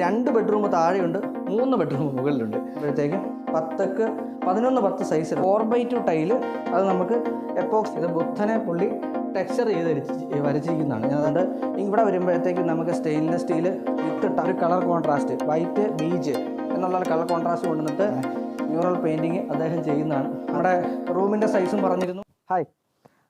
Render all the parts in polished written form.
2 bedroom താഴെയുണ്ട്, 3 bedroom മുകളിലുണ്ട്. അപ്പോഴത്തേക്കും 10x11 size 4x2 tile. അത് നമുക്ക് എപ്പോക്സി, ഇത് ബുദ്ധനെ പുള്ളി ടെക്സ്ചർ ചെയ്ത് വരച്ചിരിക്കുന്നതാണ്. അതുകൊണ്ട് ഇവിടെ വരുമ്പോഴത്തേക്കും നമുക്ക് സ്റ്റെയിൻലെസ് സ്റ്റീല് വിത്തിട്ട ഒരു കളർ കോൺട്രാസ്റ്റ്, വൈറ്റ് ബീജ് എന്നുള്ള കളർ കോൺട്രാസ്റ്റ് കൊണ്ടുവന്നിട്ട് മ്യൂറൽ പെയിൻറ്റിങ് അദ്ദേഹം ചെയ്യുന്നതാണ്. നമ്മുടെ റൂമിൻ്റെ സൈസും പറഞ്ഞിരുന്നു. ഹായ്,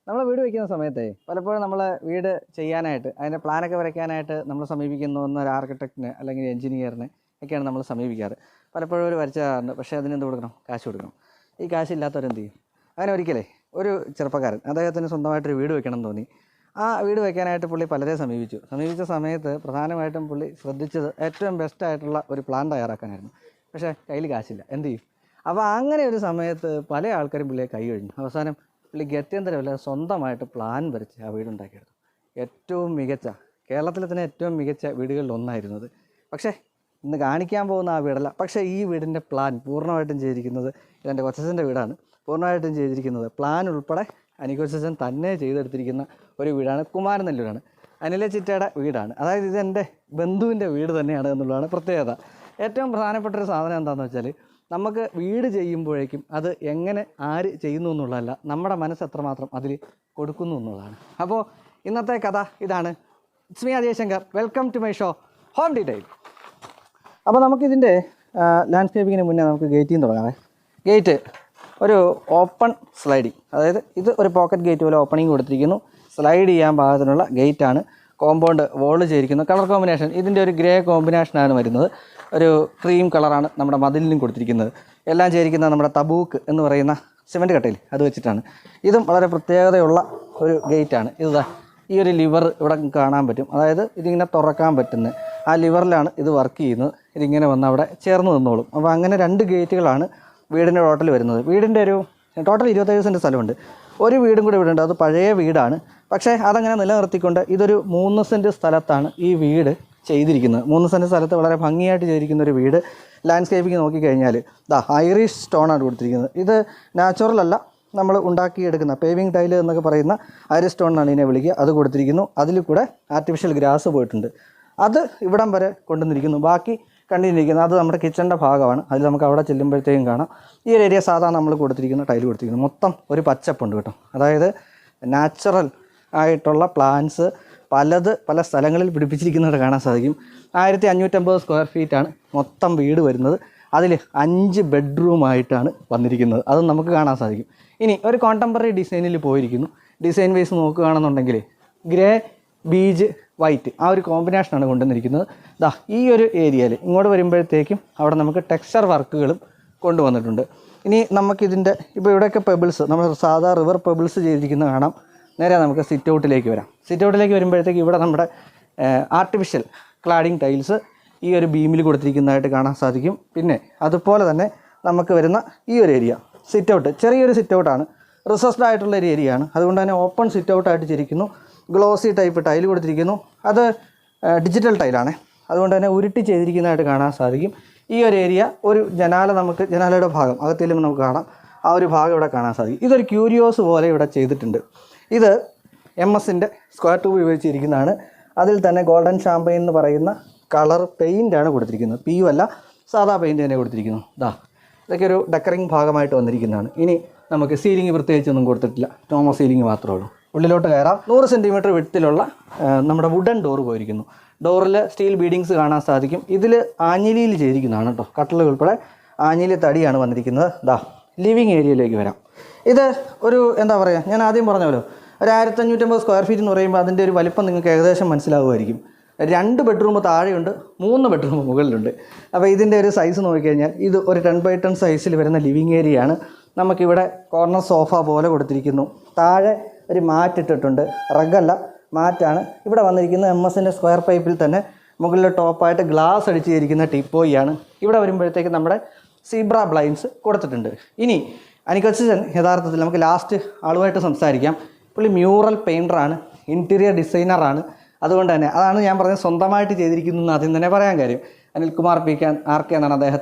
നമ്മൾ വീട് വയ്ക്കുന്ന സമയത്തെ പലപ്പോഴും നമ്മൾ വീട് ചെയ്യാനായിട്ട് അതിൻ്റെ പ്ലാനൊക്കെ വരയ്ക്കാനായിട്ട് നമ്മൾ സമീപിക്കുന്ന ഒരു ആർക്കിടെക്റ്റിനെ അല്ലെങ്കിൽ എഞ്ചിനീയറിനെ ഒക്കെയാണ് നമ്മൾ സമീപിക്കാറ്. പലപ്പോഴും ഒരു വരച്ച കാറുണ്ട്, പക്ഷേ അതിനെന്ത് കൊടുക്കണം? കാശ് കൊടുക്കണം. ഈ കാശില്ലാത്തവരെന്ത് ചെയ്യും? അങ്ങനെ ഒരിക്കലേ ഒരു ചെറുപ്പക്കാരൻ അദ്ദേഹത്തിന് സ്വന്തമായിട്ടൊരു വീട് വെക്കണം എന്ന് തോന്നി. ആ വീട് വയ്ക്കാനായിട്ട് പുള്ളി പലരെ സമീപിച്ച സമയത്ത് പ്രധാനമായിട്ടും പുള്ളി ശ്രദ്ധിച്ചത് ഏറ്റവും ബെസ്റ്റായിട്ടുള്ള ഒരു പ്ലാൻ തയ്യാറാക്കാനായിരുന്നു. പക്ഷേ കയ്യിൽ കാശില്ല, എന്ത് ചെയ്യും? അപ്പോൾ അങ്ങനെ ഒരു സമയത്ത് പല ആൾക്കാരും പുള്ളിയെ കൈ കഴിഞ്ഞു. അവസാനം പുള്ളി ഗത്യന്തരമില്ല സ്വന്തമായിട്ട് പ്ലാൻ വരച്ച് ആ വീടുണ്ടാക്കിയെടുത്തു. ഏറ്റവും മികച്ച, കേരളത്തിലെ തന്നെ ഏറ്റവും മികച്ച വീടുകളിൽ ഒന്നായിരുന്നത്. പക്ഷേ ഇന്ന് കാണിക്കാൻ പോകുന്ന ആ വീടല്ല. പക്ഷേ ഈ വീടിൻ്റെ പ്ലാൻ പൂർണ്ണമായിട്ടും ചെയ്തിരിക്കുന്നത്, ഇതെൻ്റെ കൊച്ചച്ഛൻ്റെ വീടാണ്, പൂർണ്ണമായിട്ടും ചെയ്തിരിക്കുന്നത് പ്ലാൻ ഉൾപ്പെടെ അനിക്കൊച്ചച്ഛൻ തന്നെ ചെയ്തെടുത്തിരിക്കുന്ന ഒരു വീടാണ്. കുമാരൻ നെല്ലൂരാണ്, അനിലെ ചിറ്റയുടെ വീടാണ്. അതായത് ഇതെൻ്റെ ബന്ധുവിൻ്റെ വീട് തന്നെയാണ് എന്നുള്ളതാണ് പ്രത്യേകത. ഏറ്റവും പ്രധാനപ്പെട്ടൊരു സാധനം എന്താണെന്ന് വെച്ചാൽ, നമുക്ക് വീട് ചെയ്യുമ്പോഴേക്കും അത് എങ്ങനെ ആര് ചെയ്യുന്നു എന്നുള്ളതല്ല, നമ്മുടെ മനസ്സ് എത്രമാത്രം അതിൽ കൊടുക്കുന്നു എന്നുള്ളതാണ്. അപ്പോൾ ഇന്നത്തെ കഥ ഇതാണ്. It's me Ajay Shankar, welcome to my show home detail. അപ്പോൾ നമുക്കിതിൻ്റെ ലാൻഡ്സ്കേപ്പിങ്ങിന് മുന്നേ നമുക്ക് ഗേറ്റിൽ നിന്ന് തുടങ്ങാമേ. ഗേറ്റ് ഒരു ഓപ്പൺ സ്ലൈഡിങ്, അതായത് ഇത് ഒരു പോക്കറ്റ് ഗേറ്റ് പോലെ ഓപ്പണിങ് കൊടുത്തിരിക്കുന്നു. സ്ലൈഡ് ചെയ്യാൻ പാകത്തിനുള്ള ഗേറ്റാണ്. കോമ്പൗണ്ട് വോള് ചെയ്തിരിക്കുന്നു. കളർ കോമ്പിനേഷൻ ഇതിൻ്റെ ഒരു ഗ്രേ കോമ്പിനേഷനാണ് വരുന്നത്. ഒരു ക്രീം കളറാണ് നമ്മുടെ മതിലിനും കൊടുത്തിരിക്കുന്നത്. എല്ലാം ചെയ്തിരിക്കുന്നത് നമ്മുടെ തബൂക്ക് എന്ന് പറയുന്ന സിമൻറ്റ് കട്ടയിൽ അത് വെച്ചിട്ടാണ്. ഇതും വളരെ പ്രത്യേകതയുള്ള ഒരു ഗേറ്റാണ്. ഇതാ ഈ ഒരു ലിവർ ഇവിടെ കാണാൻ പറ്റും. അതായത് ഇതിങ്ങനെ തുറക്കാൻ പറ്റുന്ന ആ ലിവറിലാണ് ഇത് വർക്ക് ചെയ്യുന്നത്. ഇതിങ്ങനെ വന്ന് അവിടെ ചേർന്ന് നിന്നോളും. അപ്പോൾ അങ്ങനെ 2 ഗേറ്റുകളാണ് വീടിൻ്റെ ടോട്ടൽ വരുന്നത്. വീടിൻ്റെ ഒരു ടോട്ടൽ 27 സെൻറ്റ് സ്ഥലമുണ്ട്. ഒരു വീടും കൂടി ഇവിടെ ഉണ്ട്, അത് പഴയ വീടാണ്. പക്ഷേ അതങ്ങനെ നിലനിർത്തിക്കൊണ്ട് ഇതൊരു 3 സെൻറ്റ് സ്ഥലത്താണ് ഈ വീട് ചെയ്തിരിക്കുന്നത്. 3 സെൻറ്റ് സ്ഥലത്ത് വളരെ ഭംഗിയായിട്ട് ചെയ്തിരിക്കുന്ന ഒരു വീട്. ലാൻഡ്സ്കേപ്പിംഗ് നോക്കിക്കഴിഞ്ഞാൽ ഐറിഷ് സ്റ്റോണാണ് കൊടുത്തിരിക്കുന്നത്. ഇത് നാച്ചുറൽ അല്ല, നമ്മൾ ഉണ്ടാക്കിയെടുക്കുന്ന പേവിങ് ടൈല് എന്നൊക്കെ പറയുന്ന ഐറിഷ് സ്റ്റോൺ എന്നാണ് ഇതിനെ വിളിക്കുക. അത് കൊടുത്തിരിക്കുന്നു. അതിൽ കൂടെ ആർട്ടിഫിഷ്യൽ ഗ്രാസ് പോയിട്ടുണ്ട്. അത് ഇവിടം വരെ കൊണ്ടുവന്നിരിക്കുന്നു. ബാക്കി കണ്ടിരിക്കുന്നത് അത് നമ്മുടെ കിച്ചണിൻ്റെ ഭാഗമാണ്. അതിൽ നമുക്ക് അവിടെ ചെല്ലുമ്പോഴത്തേക്കും കാണാം. ഈ ഒരു ഏരിയ സാധാരണ നമ്മൾ കൊടുത്തിരിക്കുന്ന ടൈല് കൊടുത്തിരിക്കുന്നു. മൊത്തം ഒരു പച്ചപ്പുണ്ട് കേട്ടോ. അതായത് നാച്ചുറൽ ആയിട്ടുള്ള പ്ലാന്റ്സ് പല സ്ഥലങ്ങളിൽ പിടിപ്പിച്ചിരിക്കുന്നതായിട്ട് കാണാൻ സാധിക്കും. 1550 സ്ക്വയർ ഫീറ്റാണ് മൊത്തം വീട് വരുന്നത്. അതിൽ 5 ബെഡ്റൂമായിട്ടാണ് വന്നിരിക്കുന്നത്. അത് നമുക്ക് കാണാൻ സാധിക്കും. ഇനി ഒരു കോണ്ടംപററി ഡിസൈനിൽ പോയിരിക്കുന്നു. ഡിസൈൻ വൈസ് നോക്കുകയാണെന്നുണ്ടെങ്കിൽ ഗ്രേ, ബീജ്, വൈറ്റ് ആ ഒരു കോമ്പിനേഷനാണ് കൊണ്ടുവന്നിരിക്കുന്നത്. ഈ ഒരു ഏരിയയിൽ ഇങ്ങോട്ട് വരുമ്പോഴത്തേക്കും അവിടെ നമുക്ക് ടെക്സ്ചർ വർക്കുകളും കൊണ്ടുവന്നിട്ടുണ്ട്. ഇനി നമുക്കിതിൻ്റെ ഇപ്പോൾ ഇവിടെയൊക്കെ പെബിൾസ്, നമ്മൾ സാധാ റിവർ പെബിൾസ് ചെയ്തിരിക്കുന്നത് കാണാം. നേരെ നമുക്ക് സിറ്റ് ഔട്ടിലേക്ക് വരാം. സിറ്റ് ഔട്ടിലേക്ക് വരുമ്പോഴത്തേക്ക് ഇവിടെ നമ്മുടെ ആർട്ടിഫിഷ്യൽ ക്ലാഡിങ് ടൈൽസ് ഈ ഒരു ബീമിൽ കൊടുത്തിരിക്കുന്നതായിട്ട് കാണാൻ സാധിക്കും. പിന്നെ അതുപോലെ തന്നെ നമുക്ക് വരുന്ന ഈ ഒരു ഏരിയ സിറ്റ് ഔട്ട്, ചെറിയൊരു സിറ്റ് ഔട്ടാണ്, റിസസ്ഡ് ആയിട്ടുള്ള ഒരു ഏരിയയാണ്. അതുകൊണ്ട് തന്നെ ഓപ്പൺ സിറ്റ് ഔട്ടായിട്ട് ചെയ്തിരിക്കുന്നു. ഗ്ലോസി ടൈപ്പ് ടൈൽ കൊടുത്തിരിക്കുന്നു. അത് ഡിജിറ്റൽ ടൈലാണ്. അതുകൊണ്ട് തന്നെ ഉരുട്ടി ചെയ്തിരിക്കുന്നതായിട്ട് കാണാൻ സാധിക്കും. ഈ ഒരു ഏരിയ ഒരു ജനാലയുടെ ഭാഗം അകത്തേലും നമുക്ക് കാണാം. ആ ഒരു ഭാഗം ഇവിടെ കാണാൻ സാധിക്കും. ഇതൊരു ക്യൂരിയോസ് പോലെ ഇവിടെ ചെയ്തിട്ടുണ്ട്. ഇത് MS-ൻ്റെ സ്ക്വയർ ട്യൂബ് ഉപയോഗിച്ചിരിക്കുന്നതാണ്. അതിൽ തന്നെ ഗോൾഡൻ ഷാമ്പയിൻ എന്ന് പറയുന്ന കളർ പെയിൻ്റാണ് കൊടുത്തിരിക്കുന്നത്. PU അല്ല, സാധാ പെയിൻറ്റ് തന്നെ കൊടുത്തിരിക്കുന്നു. ഇതൊക്കെ ഒരു ഡെക്കറിങ് ഭാഗമായിട്ട് വന്നിരിക്കുന്നതാണ്. ഇനി നമുക്ക് സീലിംഗ് പ്രത്യേകിച്ചൊന്നും കൊടുത്തിട്ടില്ല, നോർമൽ സീലിംഗ് മാത്രമേ ഉള്ളൂ. ഉള്ളിലോട്ട് കയറാം. 100 സെൻറ്റിമീറ്റർ വിഡ്ത്തിലുള്ള നമ്മുടെ വുഡൻ ഡോർ പോയിരിക്കുന്നു. ഡോറിൽ സ്റ്റീൽ ബീഡിങ്സ് കാണാൻ സാധിക്കും. ഇതിൽ ആഞ്ഞിലിയിൽ ചെയ്തിരിക്കുന്നതാണ് കേട്ടോ. കട്ടൽ ഉൾപ്പെടെ ആഞ്ഞിലി തടിയാണ് വന്നിരിക്കുന്നത്. ലിവിങ് ഏരിയയിലേക്ക് വരാം. ഇത് ഒരു എന്താ പറയുക, ഞാൻ ആദ്യം പറഞ്ഞല്ലോ, ഒരു 1550 സ്ക്വയർ ഫീറ്റ് എന്ന് പറയുമ്പോൾ അതിൻ്റെ ഒരു വലിപ്പം നിങ്ങൾക്ക് ഏകദേശം മനസ്സിലാകുമായിരിക്കും. 2 ബെഡ്റൂം താഴെയുണ്ട്, 3 ബെഡ്റൂം മുകളിലുണ്ട്. അപ്പോൾ ഇതിൻ്റെ ഒരു സൈസ് നോക്കിക്കഴിഞ്ഞാൽ ഇത് ഒരു 10x10 സൈസിൽ വരുന്ന ലിവിങ് ഏരിയയാണ്. നമുക്കിവിടെ കോർണർ സോഫ പോലെ കൊടുത്തിരിക്കുന്നു. താഴെ ഒരു മാറ്റ് ഇട്ടിട്ടുണ്ട്. റഗ്ഗല്ല, മാറ്റാണ്. ഇവിടെ വന്നിരിക്കുന്നത് MS-ൻ്റെ സ്ക്വയർ പൈപ്പിൽ തന്നെ മുകളിൽ ടോപ്പായിട്ട് ഗ്ലാസ് അടിച്ച് ചെയ്തിരിക്കുന്ന ടിപ്പോയാണ്. ഇവിടെ വരുമ്പോഴത്തേക്ക് നമ്മുടെ സീബ്ര ബ്ലൈൻഡ്സ് കൊടുത്തിട്ടുണ്ട്. ഇനി അനിക്കൊച്ചൻ യഥാർത്ഥത്തിൽ നമുക്ക് ലാസ്റ്റ് ആളുമായിട്ട് സംസാരിക്കാം. പുള്ളി മ്യൂറൽ പെയിൻറ്ററാണ്, ഇൻറ്റീരിയർ ഡിസൈനറാണ്. അതുകൊണ്ട് തന്നെ അതാണ് ഞാൻ പറഞ്ഞത് സ്വന്തമായിട്ട് ചെയ്തിരിക്കുന്നു എന്ന് ആദ്യം തന്നെ പറയാൻ കാര്യം. അനിൽകുമാർ കെ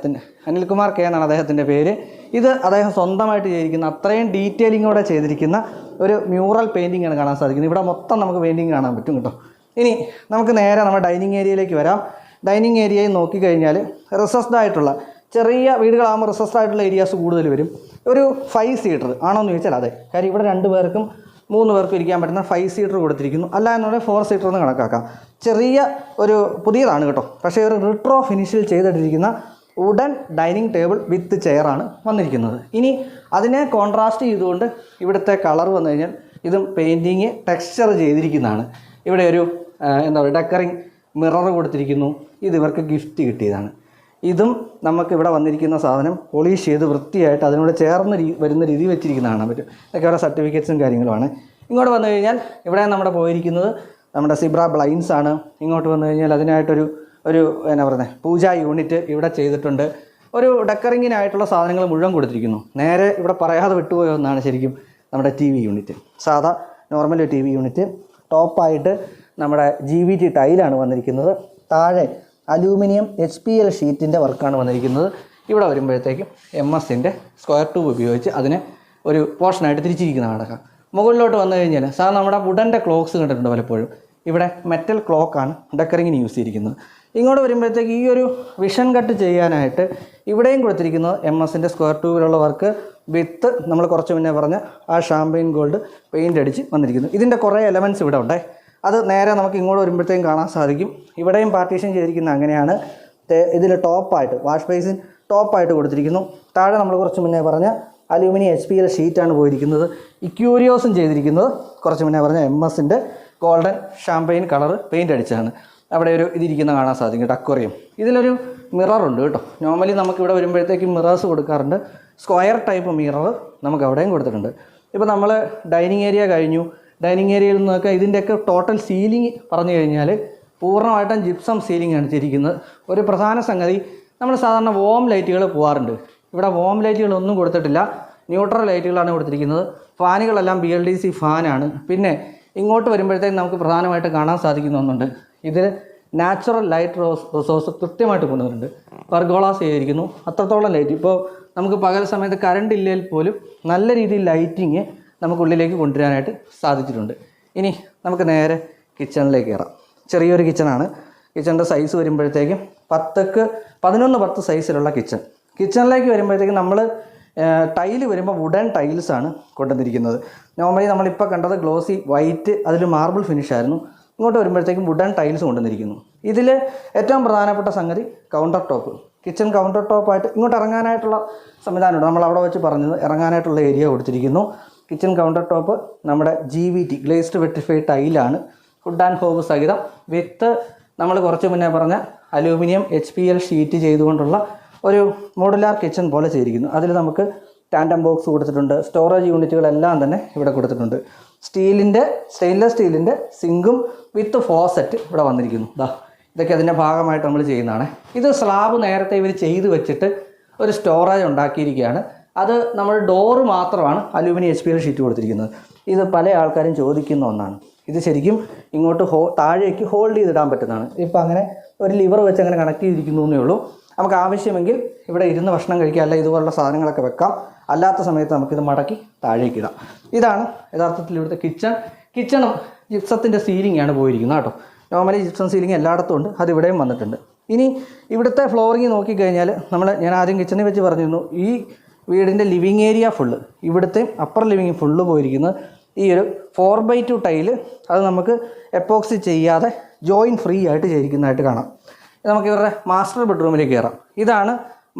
എന്നാണ് അദ്ദേഹത്തിൻ്റെ പേര്. ഇത് അദ്ദേഹം സ്വന്തമായിട്ട് ചെയ്തിരിക്കുന്ന അത്രയും ഡീറ്റെയിലിങ്ങോടെ ചെയ്തിരിക്കുന്ന ഒരു മ്യൂറൽ പെയിൻറ്റിങ്ങാണ് കാണാൻ സാധിക്കുന്നത്. ഇവിടെ മൊത്തം നമുക്ക് പെയിൻറ്റിങ് കാണാൻ പറ്റും കേട്ടോ. ഇനി നമുക്ക് നേരെ നമ്മുടെ ഡൈനിങ് ഏരിയയിലേക്ക് വരാം. ഡൈനിങ് ഏരിയയിൽ നോക്കിക്കഴിഞ്ഞാൽ റിസസ്ഡ് ആയിട്ടുള്ള ചെറിയ വീടുകളാകുമ്പോൾ റിസസ്ഡ് ആയിട്ടുള്ള ഏരിയാസ് കൂടുതൽ വരും. ഒരു 5 സീറ്റർ ആണോ എന്ന് ചോദിച്ചാൽ അതെ. കാര്യം ഇവിടെ 2 പേർക്കും 3 പേർക്കും ഇരിക്കാൻ പറ്റുന്ന 5 സീറ്റർ കൊടുത്തിരിക്കുന്നു. അല്ല എന്നുണ്ടെങ്കിൽ 4 സീറ്റർ എന്ന് കണക്കാക്കാം. ചെറിയ ഒരു പുതിയതാണ് കേട്ടോ, പക്ഷേ ഒരു റിട്രോ ഫിനിഷിൽ ചെയ്തിട്ടിരിക്കുന്ന വുഡൻ ഡൈനിങ് ടേബിൾ വിത്ത് ചെയറാണ് വന്നിരിക്കുന്നത്. ഇനി അതിനെ കോൺട്രാസ്റ്റ് ചെയ്തുകൊണ്ട് ഇവിടുത്തെ കളർ വന്നു കഴിഞ്ഞാൽ ഇതും പെയിൻറ്റിങ് ടെക്സ്ചർ ചെയ്തിരിക്കുന്നതാണ്. ഇവിടെ ഒരു എന്താ പറയുക ഡെക്കറിങ് മിറർ കൊടുത്തിരിക്കുന്നു. ഇത് ഇവർക്ക് ഗിഫ്റ്റ് കിട്ടിയതാണ്. ഇതും നമുക്കിവിടെ വന്നിരിക്കുന്ന സാധനം പോളിഷ് ചെയ്ത് വൃത്തിയായിട്ട് അതിനോട് ചേർന്ന് വരുന്ന രീതി വെച്ചിരിക്കുന്നതാണ് പറ്റും. ഇതൊക്കെ ഓരോ സർട്ടിഫിക്കറ്റ്സും കാര്യങ്ങളുമാണ്. ഇങ്ങോട്ട് വന്നു കഴിഞ്ഞാൽ ഇവിടെ നമ്മുടെ പോയിരിക്കുന്നത് നമ്മുടെ സിബ്ര ബ്ലൈൻസ് ആണ്. ഇങ്ങോട്ട് വന്നു കഴിഞ്ഞാൽ അതിനായിട്ടൊരു എന്നാ പറയുന്നത് പൂജാ യൂണിറ്റ് ഇവിടെ ചെയ്തിട്ടുണ്ട്. ഒരു ഡെക്കറിങ്ങിനായിട്ടുള്ള സാധനങ്ങൾ മുഴുവൻ കൊടുത്തിരിക്കുന്നു. നേരെ ഇവിടെ പറയാതെ വിട്ടുപോയ ഒന്നാണ് ശരിക്കും നമ്മുടെ TV യൂണിറ്റ്. സാധാ നോർമൽ TV യൂണിറ്റ്. ടോപ്പായിട്ട് നമ്മുടെ GVT ടൈലാണ് വന്നിരിക്കുന്നത്. താഴെ അലൂമിനിയം HPL ഷീറ്റിൻ്റെ വർക്കാണ് വന്നിരിക്കുന്നത്. ഇവിടെ വരുമ്പോഴത്തേക്കും MS-ൻ്റെ സ്ക്വയർ ട്യൂബ് ഉപയോഗിച്ച് അതിനെ ഒരു പോർഷനായിട്ട് തിരിച്ചിരിക്കുന്ന നടക്കാം. മുകളിലോട്ട് വന്നു കഴിഞ്ഞാൽ സാർ നമ്മുടെ വുഡൻ്റെ ക്ലോക്സ് കണ്ടിട്ടുണ്ട് പലപ്പോഴും. ഇവിടെ മെറ്റൽ ക്ലോക്കാണ് ഡെക്കറിങ്ങിന് യൂസ് ചെയ്തിരിക്കുന്നത്. ഇങ്ങോട്ട് വരുമ്പോഴത്തേക്ക് ഈ ഒരു വിഷൻ കട്ട് ചെയ്യാനായിട്ട് ഇവിടെയും കൊടുത്തിരിക്കുന്നത് MS-ൻ്റെ സ്ക്വയർ ട്യൂബിലുള്ള വർക്ക് വിത്ത് നമ്മൾ കുറച്ച് മുന്നേ പറഞ്ഞ ആ ഷാമ്പയിൻ ഗോൾഡ് പെയിൻ്റ് അടിച്ച് വന്നിരിക്കുന്നു. ഇതിൻ്റെ കുറേ എലമെൻറ്റ്സ് ഇവിടെ ഉണ്ടേ. അത് നേരെ നമുക്ക് ഇങ്ങോട്ട് വരുമ്പോഴത്തേക്കും കാണാൻ സാധിക്കും. ഇവിടെയും പാർട്ടീഷൻ ചെയ്തിരിക്കുന്നത് അങ്ങനെയാണ്. ഇതിൽ ടോപ്പായിട്ട് വാഷ് ബേസിൻ ടോപ്പായിട്ട് കൊടുത്തിരിക്കുന്നു. താഴെ നമ്മൾ കുറച്ച് മുന്നേ പറഞ്ഞ അലൂമിനിയം HPL ഷീറ്റാണ് പോയിരിക്കുന്നത്. ഈ ക്യൂരിയോസും ചെയ്തിരിക്കുന്നത് കുറച്ച് മുന്നേ പറഞ്ഞ MS-ൻ്റെ ഗോൾഡൻ ഷാമ്പയിൻ കളർ പെയിൻ്റ് അടിച്ചാണ്. അവിടെ ഒരു ഇതിരിക്കുന്ന കാണാൻ സാധിക്കും അക്വേറിയം. ഇതിലൊരു മിററുണ്ട് കേട്ടോ. നോർമലി നമുക്കിവിടെ വരുമ്പോഴത്തേക്കും മിറേഴ്സ് കൊടുക്കാറുണ്ട്. സ്ക്വയർ ടൈപ്പ് മിറർ നമുക്ക് അവിടെയും കൊടുത്തിട്ടുണ്ട്. ഇപ്പോൾ നമ്മൾ ഡൈനിങ് ഏരിയ കഴിഞ്ഞു. ഡൈനിങ് ഏരിയയിൽ നിന്നൊക്കെ ഇതിൻ്റെയൊക്കെ ടോട്ടൽ സീലിംഗ് പറഞ്ഞു കഴിഞ്ഞാൽ പൂർണ്ണമായിട്ടും ജിപ്സം സീലിംഗ് ആണ് ചെയ്തിരിക്കുന്നത്. ഒരു പ്രധാന സംഗതി നമ്മൾ സാധാരണ വോം ലൈറ്റുകൾ പോകാറുണ്ട്. ഇവിടെ വോം ലൈറ്റുകളൊന്നും കൊടുത്തിട്ടില്ല. ന്യൂട്രൽ ലൈറ്റുകളാണ് കൊടുത്തിരിക്കുന്നത്. ഫാനുകളെല്ലാം BLDC ഫാനാണ്. ഇങ്ങോട്ട് വരുമ്പോഴത്തേക്കും നമുക്ക് പ്രധാനമായിട്ട് കാണാൻ സാധിക്കുന്ന ഒന്നുണ്ട്. ഇതിൽ നാച്ചുറൽ ലൈറ്റ് റിസോഴ്സ് കൃത്യമായിട്ട് കൊണ്ടുവരുന്നുണ്ട്. പെർഗോളാസ് ചെയ്തിരിക്കുന്നു. അത്രത്തോളം ലൈറ്റ് ഇപ്പോൾ നമുക്ക് പകൽ സമയത്ത് കറണ്ട് ഇല്ലെങ്കിൽ പോലും നല്ല രീതിയിൽ ലൈറ്റിങ് നമുക്കുള്ളിലേക്ക് കൊണ്ടുവരാനായിട്ട് സാധിച്ചിട്ടുണ്ട്. ഇനി നമുക്ക് നേരെ കിച്ചണിലേക്ക് കയറാം. ചെറിയൊരു കിച്ചണാണ്. കിച്ചണിൻ്റെ സൈസ് വരുമ്പോഴത്തേക്കും 11x10 സൈസിലുള്ള കിച്ചണിലേക്ക് വരുമ്പോഴത്തേക്കും നമ്മൾ ടൈല് വരുമ്പോൾ വുഡൻ ടൈൽസാണ് കൊണ്ടുവന്നിരിക്കുന്നത്. നോർമലി നമ്മളിപ്പോൾ കണ്ടത് ഗ്ലോസി വൈറ്റ് അതിൽ മാർബിൾ ഫിനിഷ് ആയിരുന്നു. ഇങ്ങോട്ട് വരുമ്പോഴത്തേക്കും വുഡൻ ടൈൽസ് കൊണ്ടുവന്നിരിക്കുന്നു. ഇതിൽ ഏറ്റവും പ്രധാനപ്പെട്ട സംഗതി കൗണ്ടർ ടോപ്പ്. കിച്ചൺ കൗണ്ടർ ടോപ്പായിട്ട് ഇങ്ങോട്ട് ഇറങ്ങാനായിട്ടുള്ള സംവിധാനമുണ്ട്. നമ്മൾ അവിടെ വെച്ച് പറഞ്ഞത് ഇറങ്ങാനായിട്ടുള്ള ഏരിയ കൊടുത്തിരിക്കുന്നു. കിച്ചൺ കൗണ്ടർ ടോപ്പ് നമ്മുടെ GVT ഗ്ലേസ്ഡ് വെട്രിഫൈഡ് ടൈലാണ്. ഫുഡ് ആൻഡ് ഹോബ് സഹിതം വിത്ത് നമ്മൾ കുറച്ച് മുന്നേ പറഞ്ഞ അലൂമിനിയം HPL ഷീറ്റ് ചെയ്തുകൊണ്ടുള്ള ഒരു മോഡുലാർ കിച്ചൺ പോലെ ചെയ്തിരിക്കുന്നു. അതിൽ നമുക്ക് ടാൻഡം ബോക്സ് കൊടുത്തിട്ടുണ്ട്. സ്റ്റോറേജ് യൂണിറ്റുകളെല്ലാം തന്നെ ഇവിടെ കൊടുത്തിട്ടുണ്ട്. സ്റ്റെയിൻലെസ് സ്റ്റീലിൻ്റെ സിങ്കും വിത്ത് ഫോസെറ്റ് ഇവിടെ വന്നിരിക്കുന്നു. ഇതൊക്കെ അതിൻ്റെ ഭാഗമായിട്ട് നമ്മൾ ചെയ്യുന്നതാണ്. ഇത് സ്ലാബ് നേരത്തെ ഇവർ ചെയ്ത് വെച്ചിട്ട് ഒരു സ്റ്റോറേജ് ഉണ്ടാക്കിയിരിക്കുകയാണ്. അത് നമ്മൾ ഡോറ് മാത്രമാണ് അലൂമിനിയം HPL ഷീറ്റ് കൊടുത്തിരിക്കുന്നത്. ഇത് പല ആൾക്കാരും ചോദിക്കുന്ന ഒന്നാണ്. ഇത് ശരിക്കും ഇങ്ങോട്ട് താഴേക്ക് ഹോൾഡ് ചെയ്തിടാൻ പറ്റുന്നതാണ്. ഇപ്പോൾ അങ്ങനെ ഒരു ലിവർ വെച്ച് അങ്ങനെ കണക്ട് ചെയ്തിരിക്കുന്നു എന്നേ ഉള്ളൂ. നമുക്ക് ആവശ്യമെങ്കിൽ ഇവിടെ ഇരുന്ന് ഭക്ഷണം കഴിക്കുക, അല്ല ഇതുപോലുള്ള സാധനങ്ങളൊക്കെ വെക്കാം. അല്ലാത്ത സമയത്ത് നമുക്കിത് മടക്കി താഴേക്ക് ഇടാം. ഇതാണ് യഥാർത്ഥത്തിൽ ഇവിടുത്തെ കിച്ചണും ജിപ്സത്തിൻ്റെ സീലിംഗ് ആണ് പോയിരിക്കുന്നത് കേട്ടോ. നോർമലി ജിപ്സം സീലിംഗ് എല്ലായിടത്തും ഉണ്ട്. അത് ഇവിടെയും വന്നിട്ടുണ്ട്. ഇനി ഇവിടുത്തെ ഫ്ലോറിങ് നോക്കിക്കഴിഞ്ഞാൽ ഞാൻ ആദ്യം കിച്ചണിൽ വെച്ച് പറഞ്ഞിരുന്നു, ഈ വീടിൻ്റെ ലിവിങ് ഏരിയ ഫുള്ള് ഇവിടുത്തെ അപ്പർ ലിവിങ് ഫുള്ള് പോയിരിക്കുന്നത് ഈ ഒരു 4x2 ടൈല്. അത് നമുക്ക് എപ്പോക്സി ചെയ്യാതെ ജോയിൻ ഫ്രീ ആയിട്ട് ചെയ്തിരിക്കുന്നതായിട്ട് കാണാം. നമുക്ക് ഇവരുടെ മാസ്റ്റർ ബെഡ്റൂമിലേക്ക് കയറാം. ഇതാണ്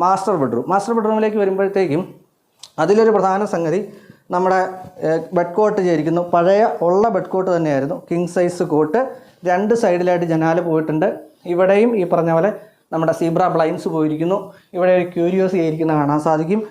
മാസ്റ്റർ ബെഡ്റൂമിലേക്ക് വരുമ്പോഴത്തേക്കും അതിലൊരു പ്രധാന സംഗതി നമ്മുടെ ബെഡ് കോട്ട് ചെയ്തിരിക്കുന്നു. പഴയ ഉള്ള ബെഡ് കോട്ട് തന്നെയായിരുന്നു. King size coat. 2 സൈഡിലായിട്ട് ജനാല പോയിട്ടുണ്ട്. ഇവിടെയും ഈ പറഞ്ഞ പോലെ നമ്മുടെ സീബ്ര ബ്ലൈൻസ് പോയിരിക്കുന്നു. ഇവിടെ ഒരു ക്യൂരിയോസ് ചെയ്തിരിക്കുന്ന കാണാൻ സാധിക്കും.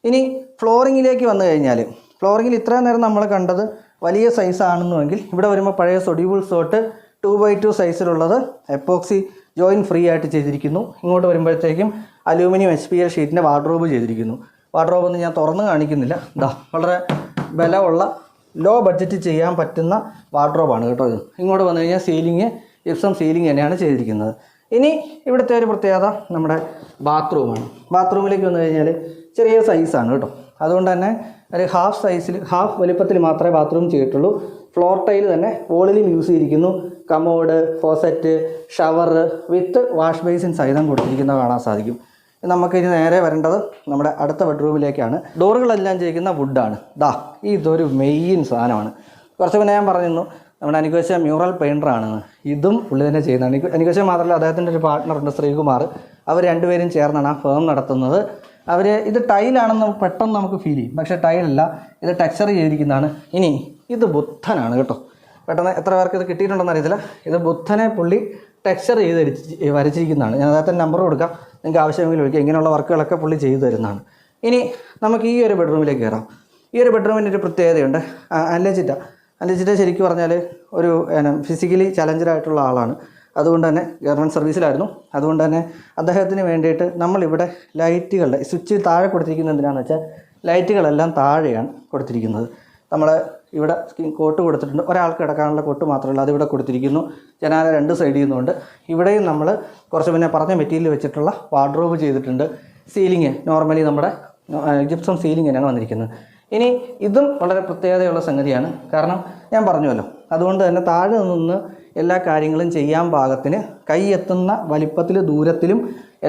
ഇനി ഫ്ലോറിങ്ങിലേക്ക് വന്നു കഴിഞ്ഞാൽ ഫ്ലോറിങ്ങിൽ ഇത്രയും നേരം നമ്മൾ കണ്ടത് വലിയ സൈസാണെന്നുവെങ്കിൽ ഇവിടെ വരുമ്പോൾ പഴയ സൊഡ്യൂബിൾസ് തൊട്ട് 2x2 സൈസിലുള്ളത് എപ്പോക്സി ജോയിൻ ഫ്രീ ആയിട്ട് ചെയ്തിരിക്കുന്നു. ഇങ്ങോട്ട് വരുമ്പോഴത്തേക്കും അലൂമിനിയം HPL ഷീറ്റിൻ്റെ വാർഡ്രോബ് ചെയ്തിരിക്കുന്നു. വാർഡ്രോബ് ഒന്നും ഞാൻ തുറന്ന് കാണിക്കുന്നില്ല. വളരെ ബലമുള്ള ലോ ബഡ്ജറ്റ് ചെയ്യാൻ പറ്റുന്ന വാർഡ്രോബാണ് കേട്ടോ ഇത്. ഇങ്ങോട്ട് വന്നു കഴിഞ്ഞാൽ സീലിംഗ് ജിപ്സം സീലിംഗ് തന്നെയാണ് ചെയ്തിരിക്കുന്നത്. ഇനി ഇവിടുത്തെ ഒരു പ്രത്യേകത നമ്മുടെ ബാത്റൂമാണ്. ബാത്റൂമിലേക്ക് വന്നു കഴിഞ്ഞാൽ ചെറിയ സൈസാണ് കേട്ടോ. അതുകൊണ്ട് തന്നെ ഒരു ഹാഫ് വലിപ്പത്തിൽ മാത്രമേ ബാത്റൂം ചെയ്തിട്ടുള്ളൂ. ഫ്ലോർ ടൈൽ തന്നെ വോളിലും യൂസ് ചെയ്തിരിക്കുന്നു. കമോഡ്, ഫോസറ്റ്, ഷവർ വിത്ത് വാഷ് ബേസിൻ സഹിതം കൊടുത്തിരിക്കുന്നത് കാണാൻ സാധിക്കും. നമുക്കിനി നേരെ വരേണ്ടത് നമ്മുടെ അടുത്ത ബെഡ്റൂമിലേക്കാണ്. ഡോറുകളെല്ലാം ചെയ്യിക്കുന്ന വുഡാണ്. ഇതൊരു മെയിൻ സാധനമാണ്. കുറച്ച് മുന്നേ ഞാൻ പറഞ്ഞിരുന്നു നമ്മുടെ അനിൽകോശ മ്യൂറൽ പെയിൻറ്ററാണെന്ന്. ഇതും പുള്ളി തന്നെ ചെയ്യുന്നതാണ്. അനിൽകോശ മാത്രമല്ല, അദ്ദേഹത്തിൻ്റെ ഒരു പാർട്ട്ണറുണ്ട് ശ്രീകുമാർ. അവർ രണ്ടുപേരും ചേർന്നാണ് ആ ഫേം നടത്തുന്നത്. ഇത് ടൈലാണെന്ന് പെട്ടെന്ന് നമുക്ക് ഫീൽ ചെയ്യും, പക്ഷേ ടൈലല്ല, ഇത് ടെക്സ്ചർ ചെയ്തിരിക്കുന്നതാണ്. ഇനി ഇത് ബുദ്ധനാണ് കേട്ടോ. പെട്ടെന്ന് എത്ര പേർക്ക് ഇത് കിട്ടിയിട്ടുണ്ടെന്ന് അറിയത്തില്ല. ഇത് ബുദ്ധനെ പുള്ളി ടെക്സ്ചർ ചെയ്ത് വരച്ചിരിക്കുന്നതാണ്. ഞാൻ അദ്ദേഹത്തിൻ്റെ നമ്പർ കൊടുക്കാം, നിങ്ങൾക്ക് ആവശ്യമെങ്കിൽ വിളിക്കുക. ഇങ്ങനെയുള്ള വർക്കുകളൊക്കെ പുള്ളി ചെയ്തു തരുന്നതാണ്. ഇനി നമുക്ക് ഈ ഒരു ബെഡ്റൂമിലേക്ക് കയറാം. ഈ ഒരു ബെഡ്റൂമിൻ്റെ ഒരു പ്രത്യേകതയുണ്ട്. അനിൽജിറ്റ ശരിക്കും പറഞ്ഞാൽ ഒരു ഫിസിക്കലി ചലഞ്ചറായിട്ടുള്ള ആളാണ്. അതുകൊണ്ട് തന്നെ ഗവൺമെൻറ് സർവീസിലായിരുന്നു. അതുകൊണ്ട് തന്നെ അദ്ദേഹത്തിന് വേണ്ടിയിട്ട് നമ്മളിവിടെ ലൈറ്റുകളുടെ സ്വിച്ച് താഴെ കൊടുത്തിരിക്കുന്നത് എന്തിനാണെന്ന് വെച്ചാൽ ലൈറ്റുകളെല്ലാം താഴെയാണ് കൊടുത്തിരിക്കുന്നത്. നമ്മൾ ഇവിടെ കോട്ട് കൊടുത്തിട്ടുണ്ട്. ഒരാൾക്ക് കിടക്കാനുള്ള കോട്ട് മാത്രമല്ല, അതിവിടെ കൊടുത്തിരിക്കുന്നു. ജനാല 2 സൈഡിൽ നിന്നുണ്ട്. ഇവിടെയും നമ്മൾ കുറച്ച് മുന്നേ പറഞ്ഞ മെറ്റീരിയൽ വെച്ചിട്ടുള്ള വാർഡ്രോബ് ചെയ്തിട്ടുണ്ട്. സീലിംഗ് നോർമലി നമ്മുടെ ജിപ്സം സീലിംഗ് തന്നെയാണ് വന്നിരിക്കുന്നത്. ഇനി ഇതും വളരെ പ്രത്യേകതയുള്ള സംഗതിയാണ്. കാരണം ഞാൻ പറഞ്ഞുവല്ലോ, അതുകൊണ്ട് തന്നെ താഴെ നിന്ന് എല്ലാ കാര്യങ്ങളും ചെയ്യാൻ പാകത്തിന് കൈ എത്തുന്ന വലിപ്പത്തിലും ദൂരത്തിലും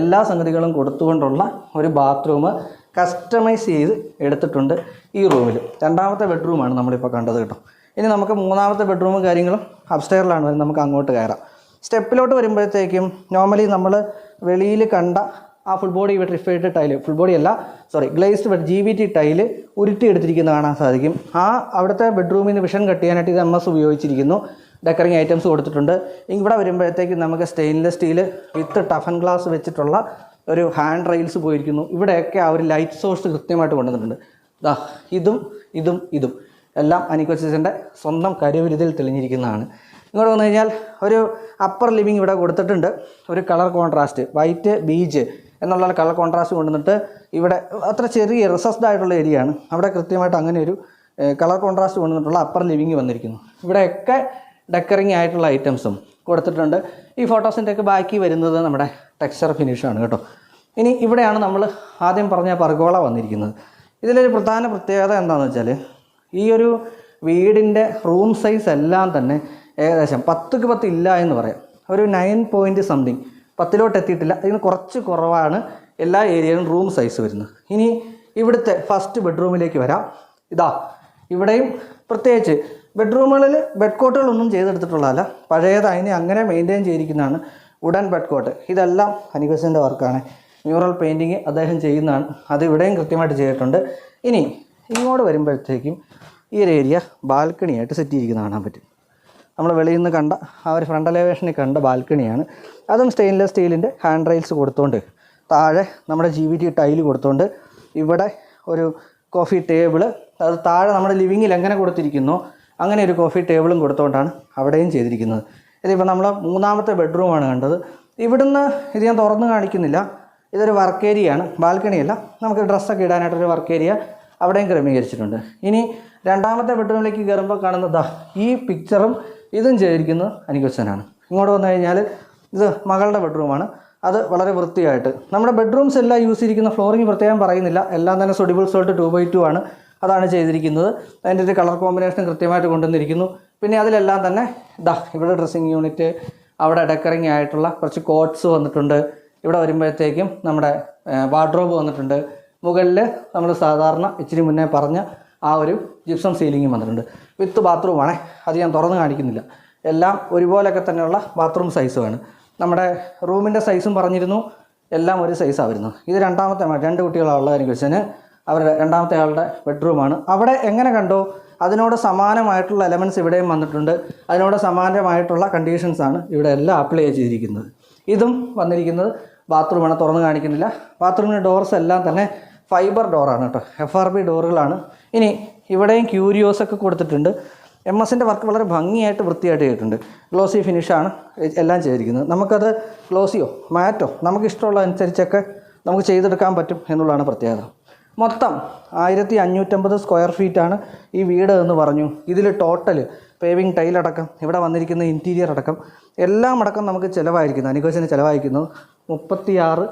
എല്ലാ സംഗതികളും കൊടുത്തുകൊണ്ടുള്ള ഒരു ബാത്റൂം കസ്റ്റമൈസ് ചെയ്ത് എടുത്തിട്ടുണ്ട് ഈ റൂമിൽ. രണ്ടാമത്തെ ബെഡ്റൂമാണ് നമ്മളിപ്പോൾ കണ്ടത് കേട്ടോ. ഇനി നമുക്ക് മൂന്നാമത്തെ ബെഡ്റൂമും കാര്യങ്ങളും അപ്സ്റ്റെയറിലാണ് വരുന്നത്. നമുക്ക് അങ്ങോട്ട് കയറാം. സ്റ്റെപ്പിലോട്ട് വരുമ്പോഴത്തേക്കും നോർമലി നമ്മൾ വെളിയിൽ കണ്ട ആ full body vitrified tile, full body അല്ല ഗ്ലേസ്ഡ് GBT ടൈല് ഉരുട്ടിയെടുത്തിരിക്കുന്നത് കാണാൻ സാധിക്കും. അവിടുത്തെ ബെഡ്റൂമിൽ നിന്ന് വിഷൻ കട്ട് ചെയ്യാനായിട്ട് ഇത് MS ഉപയോഗിച്ചിരിക്കുന്നു. ഡെക്കറിങ് ഐറ്റംസ് കൊടുത്തിട്ടുണ്ട്. ഇവിടെ വരുമ്പോഴത്തേക്കും നമുക്ക് സ്റ്റെയിൻലെസ് സ്റ്റീൽ വിത്ത് ടഫൻ ഗ്ലാസ് വെച്ചിട്ടുള്ള ഒരു ഹാൻഡ് റെയിൽസ് പോയിരിക്കുന്നു. ഇവിടെയൊക്കെ ആ ഒരു ലൈറ്റ് സോഴ്സ് കൃത്യമായിട്ട് കൊണ്ടുവന്നിട്ടുണ്ട്. ഇതും എല്ലാം അനിൽകോശിൻ്റെ സ്വന്തം കരുവിരുതിൽ തെളിഞ്ഞിരിക്കുന്നതാണ്. ഇങ്ങോട്ട് വന്നു കഴിഞ്ഞാൽ ഒരു അപ്പർ ലിവിങ് ഇവിടെ കൊടുത്തിട്ടുണ്ട്. ഒരു കളർ കോൺട്രാസ്റ്റ് വൈറ്റ് ബീച്ച് എന്നുള്ള കളർ കോൺട്രാസ്റ്റ് കൊണ്ടുവന്നിട്ട് ഇവിടെ അത്ര ചെറിയ റിസസ്ഡ് ആയിട്ടുള്ള ഏരിയയാണ്. അവിടെ കൃത്യമായിട്ട് അങ്ങനെ ഒരു കളർ കോൺട്രാസ്റ്റ് കൊണ്ടുവന്നിട്ടുള്ള അപ്പർ ലിവിങ് വന്നിരിക്കുന്നു. ഇവിടെയൊക്കെ ഡെക്കറിങ് ആയിട്ടുള്ള ഐറ്റംസും കൊടുത്തിട്ടുണ്ട്. ഈ ഫോട്ടോസിൻ്റെയൊക്കെ ബാക്കി വരുന്നത് നമ്മുടെ ടെക്സ്ചർ ഫിനിഷാണ് കേട്ടോ. ഇനി ഇവിടെയാണ് നമ്മൾ ആദ്യം പറഞ്ഞ പർഗോള വന്നിരിക്കുന്നത്. ഇതിലൊരു പ്രധാന പ്രത്യേകത എന്താണെന്ന് വെച്ചാൽ ഈ ഒരു വീടിൻ്റെ റൂം സൈസ് എല്ലാം തന്നെ ഏകദേശം 10ക്ക് 10 ഇല്ല എന്ന് പറയാം. ഒരു 9 പോയിൻറ്റ് സംതിങ്, 10ലോട്ട് എത്തിയിട്ടില്ല. ഇതിന് കുറച്ച് കുറവാണ് എല്ലാ ഏരിയയിലും റൂം സൈസ് വരുന്നത്. ഇനി ഇവിടുത്തെ ഫസ്റ്റ് ബെഡ്റൂമിലേക്ക് വരാം. ഇവിടെയും പ്രത്യേകിച്ച് ബെഡ്റൂമുകളിൽ ബെഡ് കോട്ടുകളൊന്നും ചെയ്തെടുത്തിട്ടുള്ളതല്ല, പഴയത് അതിനെ അങ്ങനെ മെയിൻറ്റെയിൻ ചെയ്തിരിക്കുന്നതാണ്. വുഡൻ ബെഡ് കോട്ട് ഇതെല്ലാം അനിൽകോശിൻ്റെ വർക്കാണ്. മ്യൂറൽ പെയിൻറ്റിങ് അദ്ദേഹം ചെയ്യുന്നതാണ്. അത് ഇവിടെയും കൃത്യമായിട്ട് ചെയ്തിട്ടുണ്ട്. ഇനി ഇങ്ങോട്ട് വരുമ്പോഴത്തേക്കും ഈ ഒരു ഏരിയ ബാൽക്കണിയായിട്ട് സെറ്റ് ചെയ്തിരിക്കുന്നത് കാണാൻ പറ്റും. നമ്മൾ വെളിയിൽ നിന്ന് കണ്ട ആ ഒരു ഫ്രണ്ട് എലവേഷനിൽ കണ്ട ബാൽക്കണിയാണ്. അതും സ്റ്റെയിൻലെസ് സ്റ്റീലിൻ്റെ ഹാൻഡ് റെയിൽസ് കൊടുത്തുകൊണ്ട് താഴെ നമ്മുടെ GBT ടൈല് കൊടുത്തുകൊണ്ട് ഇവിടെ ഒരു കോഫി ടേബിള്, അത് താഴെ നമ്മുടെ ലിവിങ്ങിൽ എങ്ങനെ കൊടുത്തിരിക്കുന്നോ അങ്ങനെ ഒരു കോഫി ടേബിളും കൊടുത്തുകൊണ്ടാണ് അവിടെയും ചെയ്തിരിക്കുന്നത്. ഇതിപ്പോൾ നമ്മൾ മൂന്നാമത്തെ ബെഡ്റൂമാണ് കണ്ടത്. ഇവിടുന്ന് ഇത് ഞാൻ തുറന്ന് കാണിക്കുന്നില്ല. ഇതൊരു വർക്ക് ഏരിയയാണ്, ബാൽക്കണിയല്ല. നമുക്ക് ഡ്രസ്സൊക്കെ ഇടാനായിട്ടൊരു വർക്ക് ഏരിയ അവിടെയും ക്രമീകരിച്ചിട്ടുണ്ട്. ഇനി രണ്ടാമത്തെ ബെഡ്റൂമിലേക്ക് കയറുമ്പോൾ കാണുന്നത് ഈ പിക്ചറും ഇതും ചെയ്തിരിക്കുന്നത് അനിൽകോശനാണ്. ഇങ്ങോട്ട് വന്നു കഴിഞ്ഞാൽ ഇത് മകളുടെ ബെഡ്റൂമാണ്. അത് വളരെ വൃത്തിയായിട്ട് നമ്മുടെ ബെഡ്റൂംസ് എല്ലാം യൂസ് ചെയ്തിരിക്കുന്ന ഫ്ലോറിങ് പ്രത്യേകം പറയുന്നില്ല, എല്ലാം തന്നെ സൊഡിബിൾ സോൾട്ട് 2x2 ആണ്. അതാണ് ചെയ്തിരിക്കുന്നത്. അതിൻ്റെ ഒരു കളർ കോമ്പിനേഷൻ കൃത്യമായിട്ട് കൊണ്ടുവന്നിരിക്കുന്നു. പിന്നെ അതിലെല്ലാം തന്നെ ഇവിടെ ഡ്രസ്സിങ് യൂണിറ്റ്, അവിടെ ഡെക്കറിങ് ആയിട്ടുള്ള കുറച്ച് കോട്ട്സ് വന്നിട്ടുണ്ട്. ഇവിടെ വരുമ്പോഴത്തേക്കും നമ്മുടെ വാർഡ്രോബ് വന്നിട്ടുണ്ട്. മുകളിൽ നമ്മൾ സാധാരണ ഇച്ചിരി മുന്നേ പറഞ്ഞ ആ ഒരു ജിപ്സം സീലിംഗും വന്നിട്ടുണ്ട്. വിത്ത് ബാത്റൂമാണ്. അത് ഞാൻ തുറന്ന് കാണിക്കുന്നില്ല. എല്ലാം ഒരുപോലെയൊക്കെ തന്നെയുള്ള ബാത്റൂം സൈസുമാണ്. നമ്മുടെ റൂമിൻ്റെ സൈസും പറഞ്ഞിരുന്നു, എല്ലാം ഒരു സൈസാണ് വരുന്നത്. ഇത് രണ്ടാമത്തെ 2 കുട്ടികളുള്ള അനിൽകോശന് അവരുടെ രണ്ടാമത്തെ ആളുടെ ബെഡ്റൂമാണ്. അവിടെ എങ്ങനെ കണ്ടോ അതിനോട് സമാനമായിട്ടുള്ള എലമെൻറ്റ്സ് ഇവിടെയും വന്നിട്ടുണ്ട്. അതിനോട് സമാനമായിട്ടുള്ള കണ്ടീഷൻസാണ് ഇവിടെ എല്ലാം അപ്ലൈ ചെയ്തിരിക്കുന്നത്. ഇതും വന്നിരിക്കുന്നത് ബാത്റൂമാണ്, തുറന്ന് കാണിക്കുന്നില്ല. ബാത്റൂമിൻ്റെ ഡോർസ് എല്ലാം തന്നെ ഫൈബർ ഡോറാണ് കേട്ടോ, FRP ഡോറുകളാണ്. ഇനി ഇവിടെയും ക്യൂരിയോസൊക്കെ കൊടുത്തിട്ടുണ്ട്. MS-ൻ്റെ വർക്ക് വളരെ ഭംഗിയായിട്ട് വൃത്തിയായിട്ട് ചെയ്തിട്ടുണ്ട്. ഗ്ലോസി ഫിനിഷാണ് എല്ലാം ചെയ്തിരിക്കുന്നത്. നമുക്കത് ഗ്ലോസിയോ മാറ്റോ നമുക്കിഷ്ടമുള്ള അനുസരിച്ചൊക്കെ നമുക്ക് ചെയ്തെടുക്കാൻ പറ്റും എന്നുള്ളതാണ് പ്രത്യേകത. മൊത്തം 1550 സ്ക്വയർ ഫീറ്റാണ് ഈ വീട് എന്ന് പറഞ്ഞു. ഇതിൽ ടോട്ടൽ പേവിങ് ടൈലടക്കം ഇവിടെ വന്നിരിക്കുന്ന ഇൻറ്റീരിയർ അടക്കം എല്ലാം അടക്കം നമുക്ക് ചിലവായിരിക്കുന്നത് അനിൽകോശന് ചിലവായിരിക്കുന്നത് 36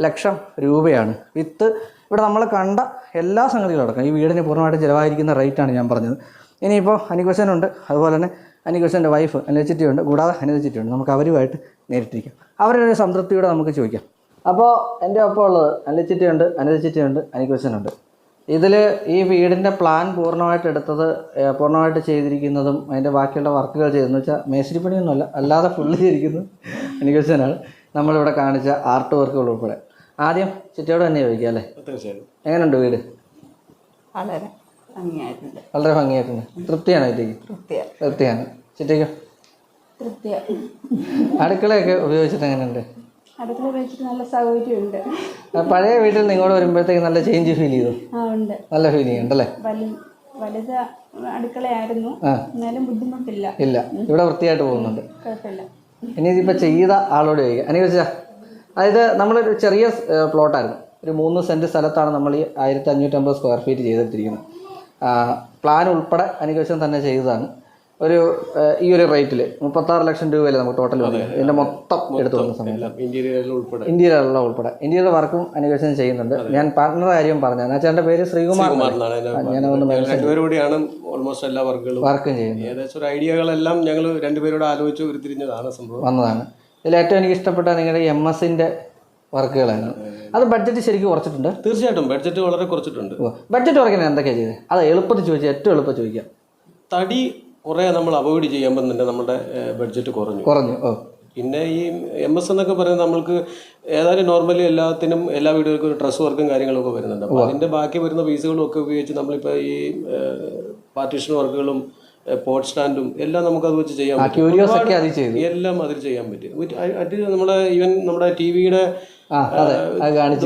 ലക്ഷം രൂപയാണ്. വിത്ത് ഇവിടെ നമ്മൾ കണ്ട എല്ലാ സംഗതികളും അടക്കം ഈ വീടിന് പൂർണ്ണമായിട്ട് ചിലവായിരിക്കുന്ന റേറ്റാണ് ഞാൻ പറഞ്ഞത്. ഇനിയിപ്പോൾ അനിക്കുശനുണ്ട്, അതുപോലെ തന്നെ അനിക്കുശൻ്റെ വൈഫ് അനിൽച്ചിറ്റിയുണ്ട്, കൂടാതെ അനിൽച്ചിറ്റിയുണ്ട്. നമുക്ക് അവരുമായിട്ട് നേരിട്ടിരിക്കാം. അവരുടെ ഒരു സംതൃപ്തിയോടെ നമുക്ക് ചോദിക്കാം. അപ്പോൾ എൻ്റെ ഒപ്പം ഉള്ളത് അനിൽച്ചിറ്റിയുണ്ട്, അനിൽച്ചിറ്റിയുണ്ട്, അനിക്കുശനുണ്ട്. ഇതിൽ ഈ വീടിൻ്റെ പ്ലാൻ പൂർണ്ണമായിട്ട് എടുത്തത്, പൂർണ്ണമായിട്ട് ചെയ്തിരിക്കുന്നതും അതിൻ്റെ ബാക്കിയുള്ള വർക്കുകൾ ചെയ്തതെന്ന് വെച്ചാൽ മേശരിപ്പണിയൊന്നുമല്ല, അല്ലാതെ ഫുള്ള് ചെയ്തിരിക്കുന്നത് അനിക്കുശനാണ്. നമ്മളിവിടെ കാണിച്ച ആർട്ട് വർക്കുകൾ ഉൾപ്പെടെ. ആദ്യം ചിറ്റയോട് തന്നെ ചോദിക്കാം അല്ലേ? തീർച്ചയായും. എങ്ങനെയുണ്ട് വീട്? വളരെ ഭംഗിയായിട്ടുണ്ട്. വളരെ ഭംഗിയായിട്ടുണ്ട്. തൃപ്തിയാണോ ചിറ്റയ്ക്ക്? തൃപ്തിയാണ്. ചിറ്റയ്ക്കോ? അടുക്കളയൊക്കെ ഉപയോഗിച്ചിട്ട് എങ്ങനെയുണ്ട്? അടുക്കള ഉപയോഗിച്ചിട്ട് നല്ല സൗകര്യമുണ്ട്. പഴയ വീട്ടിൽ നിങ്ങളോട് വരുമ്പോഴത്തേക്ക് നല്ല ചേഞ്ച് ഫീൽ ചെയ്തു? ഉണ്ട്, നല്ല ഫീലിംഗ് ഉണ്ടല്ലേ? വലുത് അടുക്കളയായിരുന്നു, എന്നാലും ബുദ്ധിമുട്ടില്ല. ഇല്ല, ഇവിടെ വൃത്തിയായിട്ട് പോകുന്നുണ്ട്, കുഴപ്പമില്ല. ഇനി ഇതിപ്പോൾ ചെയ്ത ആളോട് ചോദിക്കാം. അനുവദിച്ചാ, അതായത് നമ്മളൊരു ചെറിയ പ്ലോട്ടായിരുന്നു, ഒരു 3 സെൻറ്റ് സ്ഥലത്താണ് നമ്മൾ ഈ 1550 സ്ക്വയർ ഫീറ്റ് ചെയ്തെടുത്തിരിക്കുന്നത്. പ്ലാൻ ഉൾപ്പെടെ അനുവദിച്ചാൽ തന്നെ ചെയ്തതാണ്. ഒരു ഈ ഒരു റേറ്റിൽ 36 ലക്ഷം രൂപയല്ലേ നമുക്ക് ടോട്ടൽ വന്നത്. ഇതിൻ്റെ മൊത്തം എടുത്തു വന്ന സമയത്ത് ഇന്റീരിയറുള്ള ഉൾപ്പെടെ ഇന്റീരിയർ വർക്കും അനുവദിച്ചാൽ ചെയ്യുന്നുണ്ട്. ഞാൻ പാർട്ട്ണറുടെ കാര്യം പറഞ്ഞു, ചേട്ടൻ്റെ പേര് ശ്രീകുമാർ. ഓൾമോസ്റ്റ് എല്ലാ വർക്കും ചെയ്യുന്നത്. ഏകദേശം ഒരു ഐഡിയകളെല്ലാം ഞങ്ങൾ രണ്ടുപേരോട് ആലോചിച്ച് ഉരുത്തിരിഞ്ഞതാണ് സംഭവം വന്നതാണ്. ഇതിൽ ഏറ്റവും എനിക്ക് ഇഷ്ടപ്പെട്ട നിങ്ങളുടെ MS-ന്റെ വർക്കുകളാണ്. അത് ബഡ്ജറ്റ് ശരിക്കും കുറച്ചിട്ടുണ്ട്? തീർച്ചയായിട്ടും ബഡ്ജറ്റ് വളരെ കുറച്ചിട്ടുണ്ട്. ബഡ്ജറ്റ് കുറയ്ക്കുന്നത് എന്തൊക്കെയാണ് ചെയ്തത്? അത് എളുപ്പത്തിൽ ചോദിച്ചാൽ ഏറ്റവും എളുപ്പം ചോദിക്കാം. തടി കുറേ നമ്മൾ അവോയ്ഡ് ചെയ്യുമ്പോൾ തന്നെ നമ്മുടെ ബഡ്ജറ്റ് കുറഞ്ഞു. പിന്നെ ഈ MS എന്നൊക്കെ പറയുന്നത് നമ്മൾക്ക് ഏതായാലും നോർമലി എല്ലാത്തിനും എല്ലാ വീടുകൾക്കും ഒരു ഡ്രസ് വർക്കും കാര്യങ്ങളൊക്കെ വരുന്നുണ്ട്. അപ്പോൾ അതിൻ്റെ ബാക്കി വരുന്ന പീസുകളും ഒക്കെ ഉപയോഗിച്ച് നമ്മളിപ്പോൾ ഈ പാർട്ടീഷൻ വർക്കുകളും പോട്ട് സ്റ്റാൻഡും എല്ലാം നമുക്ക് അത് വെച്ച് ചെയ്യാൻ പറ്റും. എല്ലാം അതിൽ ചെയ്യാൻ പറ്റും. നമ്മളെ ഈവൻ നമ്മുടെ TV-യുടെ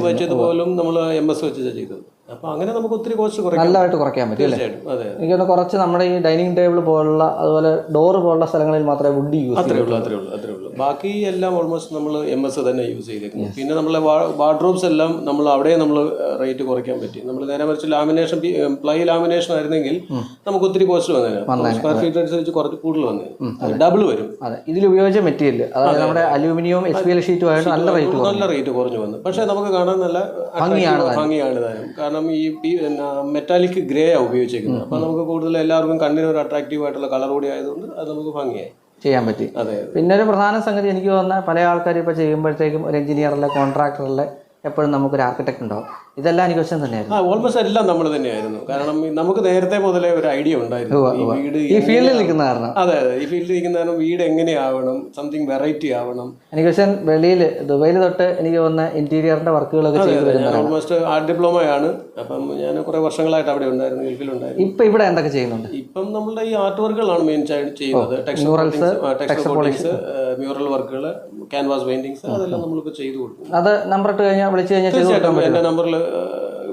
വെച്ചതുപോലും നമ്മൾ MS വെച്ചാണ് ചെയ്തത്. അപ്പോൾ അങ്ങനെ നമുക്ക് ഒത്തിരി കോസ്റ്റ് നല്ലതായിട്ട് കുറയ്ക്കാൻ പറ്റും. തീർച്ചയായിട്ടും. അതെ, എനിക്കൊന്ന് കുറച്ച് നമ്മുടെ ഈ ഡൈനിങ് ടേബിൾ പോലുള്ള അതുപോലെ ഡോറ് പോലുള്ള സ്ഥലങ്ങളിൽ മാത്രമേ വുഡ് യൂസ് അത്രേ ഉള്ളൂ. ബാക്കി എല്ലാം ഓൾമോസ്റ്റ് നമ്മൾ MS തന്നെ യൂസ് ചെയ്തേക്കുന്നു. പിന്നെ നമ്മളെ വാർഡ്രോബ്സ് എല്ലാം നമ്മൾ അവിടെ നമ്മൾ റേറ്റ് കുറയ്ക്കാൻ പറ്റി. നമ്മൾ നേരെ മറിച്ച് ലാമിനേഷൻ, പ്ലൈ ലാമിനേഷൻ ആയിരുന്നെങ്കിൽ നമുക്ക് ഒത്തിരി കോസ്റ്റ് വന്നേനെ. സ്ക്വയർ ഫീറ്റ് അനുസരിച്ച് കുറച്ച് കൂടുതൽ വന്നേ, ഡബിൾ വരും. അതെ, ഇതിൽ ഉപയോഗിച്ച മെറ്റീരിയൽ അതായത് നമ്മുടെ അലൂമിനിയം HPL ഷീറ്റുമായിട്ട് നല്ല റേറ്റ് കുറഞ്ഞു വന്നു. പക്ഷേ നമുക്ക് കാണാൻ നല്ല ഭംഗിയാണ് താനും. കാരണം ഈ മെറ്റാലിക് ഗ്രേ ആണ് ഉപയോഗിച്ചിരിക്കുന്നത്. അപ്പോൾ നമുക്ക് കൂടുതൽ എല്ലാവർക്കും കണ്ണിന് ഒരു അട്രാക്റ്റീവ് ആയിട്ടുള്ള കളർ കൂടി ആയതുകൊണ്ട് അത് നമുക്ക് ഭംഗിയായി ചെയ്യാൻ പറ്റി. അതെ. പിന്നെ ഒരു പ്രധാന സംഗതി എനിക്ക് തോന്നുന്ന പല ആൾക്കാരും ഇപ്പോൾ ചെയ്യുമ്പോഴത്തേക്കും ഒരു എഞ്ചിനീയറിലെ കോൺട്രാക്ടറിലെ എപ്പോഴും നമുക്കൊരു ആർക്കിടെക്ട് ഉണ്ടാവും. ഇതെല്ലാം എനിക്ക് വശം തന്നെയായിരുന്നു. ഓൾമോസ്റ്റ് എല്ലാം നമ്മൾ തന്നെയായിരുന്നു. കാരണം നമുക്ക് നേരത്തെ മുതലേ ഒരു ഐഡിയ ഉണ്ടായിരുന്നു വീട് ഈ ഫീൽഡിൽ നിൽക്കുന്ന കാരണം. അതെ, ഈ ഫീൽഡിൽ നിൽക്കുന്ന കാരണം വീട് എങ്ങനെയാവണം, സംതിങ് വെറൈറ്റി ആവണം. എനിക്ക് പക്ഷേ വെളിയിൽ ദുബൈയിൽ തൊട്ട് എനിക്ക് തോന്നുന്ന ഇന്റീരിയറിന്റെ വർക്കുകളൊക്കെ ചെയ്തു. ഓൾമോസ്റ്റ് ആർട്ട് ഡിപ്ലോമയാണ്. അപ്പം ഞാൻ കുറെ വർഷങ്ങളായിട്ട് അവിടെ ഉണ്ടായിരുന്നു, ഗൾഫിലുണ്ടായിരുന്നു. ഇപ്പൊ ഇവിടെ എന്തൊക്കെ ചെയ്യുന്നുണ്ട്? ഇപ്പം നമ്മളുടെ ഈ ആർട്ട് വർക്കുകളാണ് മെയിൻ ചെയ്യുന്നത്. ടെക്സ്റ്റർ കോട്ടിങ്സ്, മ്യൂറൽ വർക്കുകൾ, ക്യാൻവാസ് പെയിന്റിങ്സ്, അതെല്ലാം നമ്മളിപ്പോൾ ചെയ്തു കൊടുക്കും. അത് നമ്പർ ഇട്ട് കഴിഞ്ഞാൽ വിളിച്ചു കഴിഞ്ഞാൽ എന്റെ നമ്പറിൽ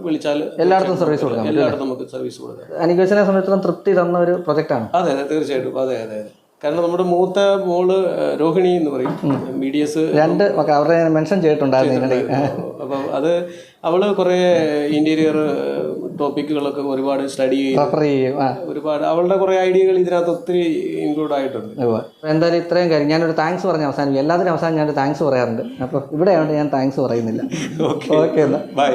വിളിച്ചാൽ എല്ലായിടത്തും സർവീസ് കൊടുക്കാം. എല്ലായിടത്തും നമുക്ക് സർവീസ് കൊടുക്കാം. അനുകോശനെ സംബന്ധിച്ചിടത്തോളം തൃപ്തി തന്ന ഒരു പ്രൊജക്റ്റാണ്. അതെ, തീർച്ചയായിട്ടും. അതെ. കാരണം നമ്മുടെ മൂത്ത മോള് രോഹിണി എന്ന് പറയും, BDS 2 അവരുടെ മെൻഷൻ ചെയ്തിട്ടുണ്ടായിരുന്നു. അപ്പം അത് അവള് കുറെ ഇന്റീരിയർ ടോപ്പിക്കുകളൊക്കെ ഒരുപാട് സ്റ്റഡി ചെയ്യും. ഒരുപാട് അവളുടെ കുറെ ഐഡിയകൾ ഇതിനകത്ത് ഒത്തിരി ഇൻക്ലൂഡ് ആയിട്ടുണ്ട്. എന്തായാലും ഇത്രയും കാര്യം ഞാനൊരു താങ്ക്സ് പറഞ്ഞ് അവസാനിക്കും. എല്ലാത്തിനും അവസാനം ഞാനൊരു താങ്ക്സ് പറയാറുണ്ട്. അപ്പോൾ ഇവിടെ ആയതുകൊണ്ട് ഞാൻ താങ്ക്സ് പറയുന്നില്ല. ഓക്കെ, എന്നാൽ ബൈ.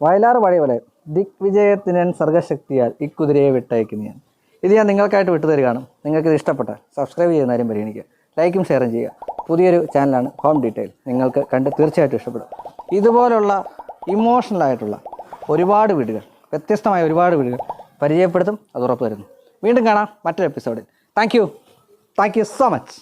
വയലാർ പഴയ പോലെ ദിഗ്വിജയത്തിനൻ സർഗശക്തിയാൽ ഇക്കുതിരയെ വിട്ടയക്കുന്നു ഞാൻ. ഇത് ഞാൻ നിങ്ങൾക്കായിട്ട് വിട്ടുതരികയാണ്. നിങ്ങൾക്കിത് ഇഷ്ടപ്പെട്ടാൽ സബ്സ്ക്രൈബ് ചെയ്യുന്ന കാര്യം പരിഗണിക്കുക, ലൈക്കും ഷെയറും ചെയ്യുക. പുതിയൊരു ചാനലാണ് ഹോം ഡീറ്റെയിൽ. നിങ്ങൾക്ക് കണ്ട് തീർച്ചയായിട്ടും ഇഷ്ടപ്പെടും. ഇതുപോലുള്ള ഇമോഷണലായിട്ടുള്ള ഒരുപാട് വീടുകൾ, വ്യത്യസ്തമായ ഒരുപാട് വീടുകൾ പരിചയപ്പെടുത്തും, അത് ഉറപ്പ് തരുന്നു. വീണ്ടും കാണാം മറ്റൊരു എപ്പിസോഡിൽ. Thank you so much.